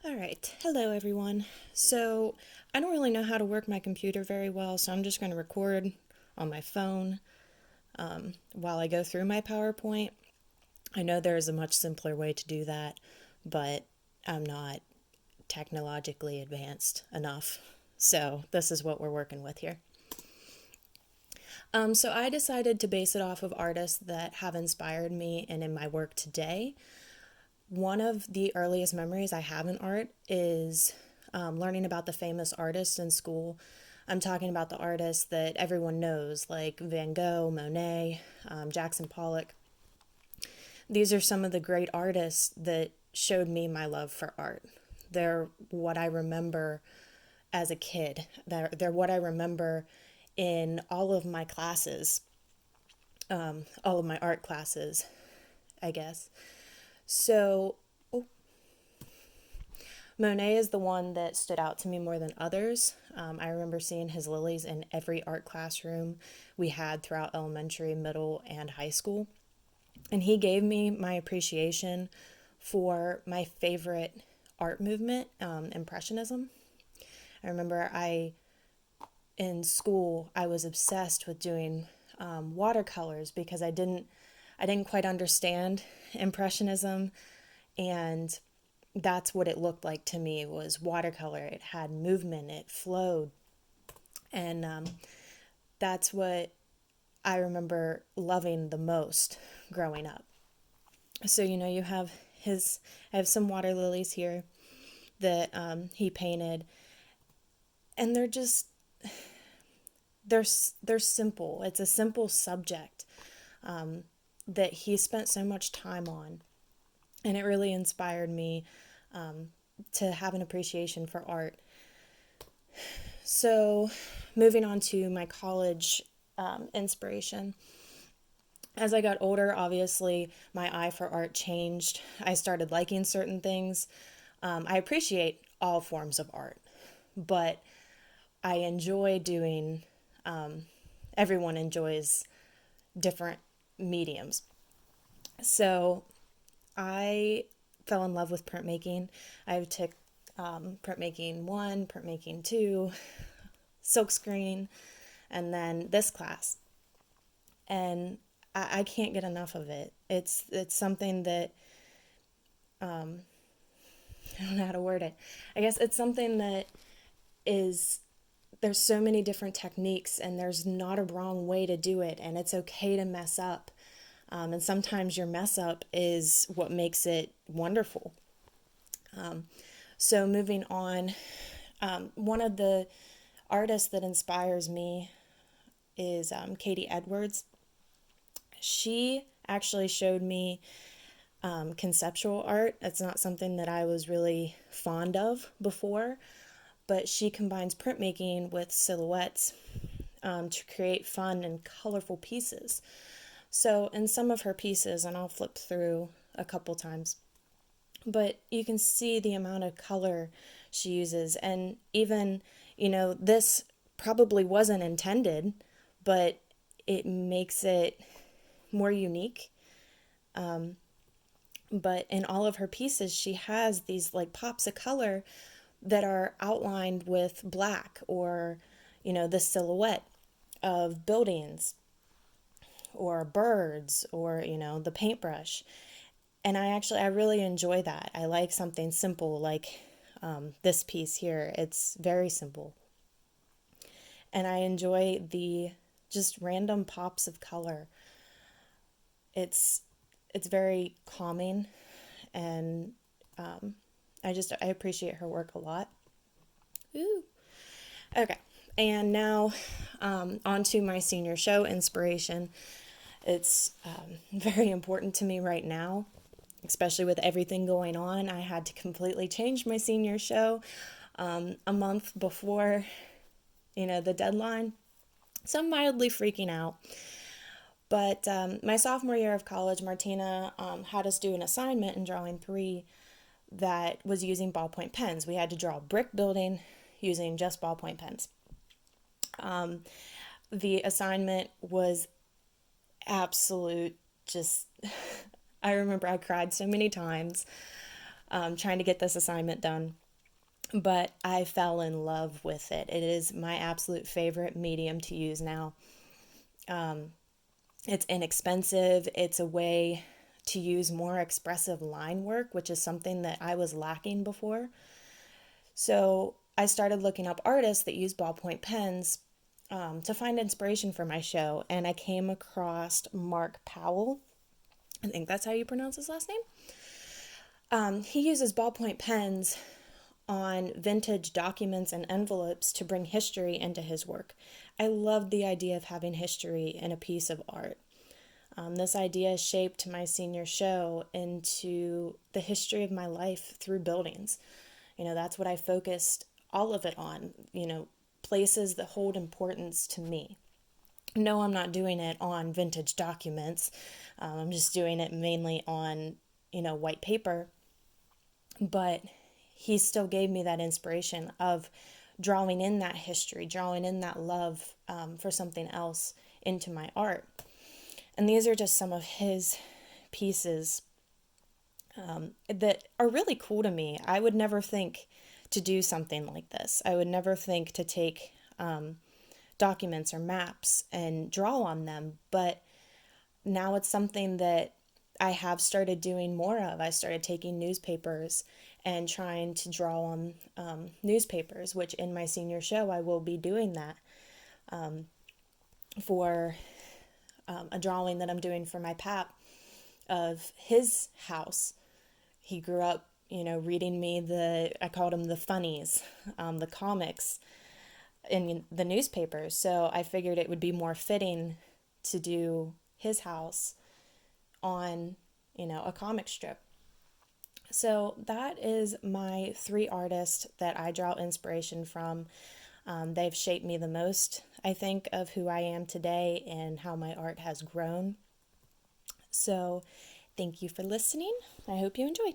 All right. Hello, everyone. So, I don't really know how to work my computer very well, so I'm just going to record on my phone while I go through my PowerPoint. I know there is a much simpler way to do that, but I'm not technologically advanced enough. So, this is what we're working with here. So, I decided to base it off of artists that have inspired me and in my work today. One of the earliest memories I have in art is learning about the famous artists in school. I'm talking about the artists that everyone knows, like Van Gogh, Monet, Jackson Pollock. These are some of the great artists that showed me my love for art. They're what I remember as a kid. They're what I remember in all of my classes, all of my art classes, I guess. So Monet is the one that stood out to me more than others. I remember seeing his lilies in every art classroom we had throughout elementary, middle, and high school. And he gave me my appreciation for my favorite art movement, Impressionism. I remember in school, I was obsessed with doing watercolors because I didn't quite understand Impressionism, and that's what it looked like to me. It was watercolor. It had movement. It flowed, and that's what I remember loving the most growing up. So you have his. I have some water lilies here that he painted, and they're they're simple. It's a simple subject that he spent so much time on, and it really inspired me to have an appreciation for art. So, moving on to my college inspiration. As I got older, obviously, my eye for art changed. I started liking certain things. I appreciate all forms of art, but I enjoy doing, everyone enjoys different mediums. So I fell in love with printmaking. I took printmaking 1, printmaking 2, silkscreen, and then this class. And I can't get enough of it. It's something that I don't know how to word it. I guess it's something that is there's so many different techniques and there's not a wrong way to do it, and it's okay to mess up. And sometimes your mess up is what makes it wonderful. So moving on, one of the artists that inspires me is Katie Edwards. She actually showed me conceptual art. It's not something that I was really fond of before, but she combines printmaking with silhouettes to create fun and colorful pieces. So, in some of her pieces, and I'll flip through a couple times, but you can see the amount of color she uses. And even, this probably wasn't intended, but it makes it more unique. But in all of her pieces, she has these like pops of color that are outlined with black, or, the silhouette of buildings or birds, or, the paintbrush. And I really enjoy that. I like something simple like this piece here. It's very simple. And I enjoy the just random pops of color. It's it's very calming, and I appreciate her work a lot. Ooh. Okay. And now on to my senior show inspiration. It's very important to me right now, especially with everything going on. I had to completely change my senior show a month before, the deadline. So I'm mildly freaking out. But my sophomore year of college, Martina had us do an assignment in drawing three that was using ballpoint pens. We had to draw a brick building using just ballpoint pens. The assignment was absolute just I remember I cried so many times. trying to get this assignment done. But I fell in love with it. It is my absolute favorite medium to use now. It's inexpensive. It's a way to use more expressive line work, which is something that I was lacking before. So I started looking up artists that use ballpoint pens to find inspiration for my show, and I came across Mark Powell. I think that's how you pronounce his last name. He uses ballpoint pens on vintage documents and envelopes to bring history into his work. I love the idea of having history in a piece of art. This idea shaped my senior show into the history of my life through buildings. That's what I focused all of it on, places that hold importance to me. No, I'm not doing it on vintage documents. I'm just doing it mainly on, white paper. But he still gave me that inspiration of drawing in that history, drawing in that love for something else into my art. And these are just some of his pieces that are really cool to me. I would never think to do something like this. I would never think to take documents or maps and draw on them, but now it's something that I have started doing more of. I started taking newspapers and trying to draw on newspapers, which in my senior show I will be doing that for a drawing that I'm doing for my pap of his house. He grew up, reading me I called him the funnies, the comics in the newspapers. So I figured it would be more fitting to do his house on, a comic strip. So that is my 3 artists that I draw inspiration from. They've shaped me the most, I think, of who I am today and how my art has grown. So thank you for listening. I hope you enjoyed.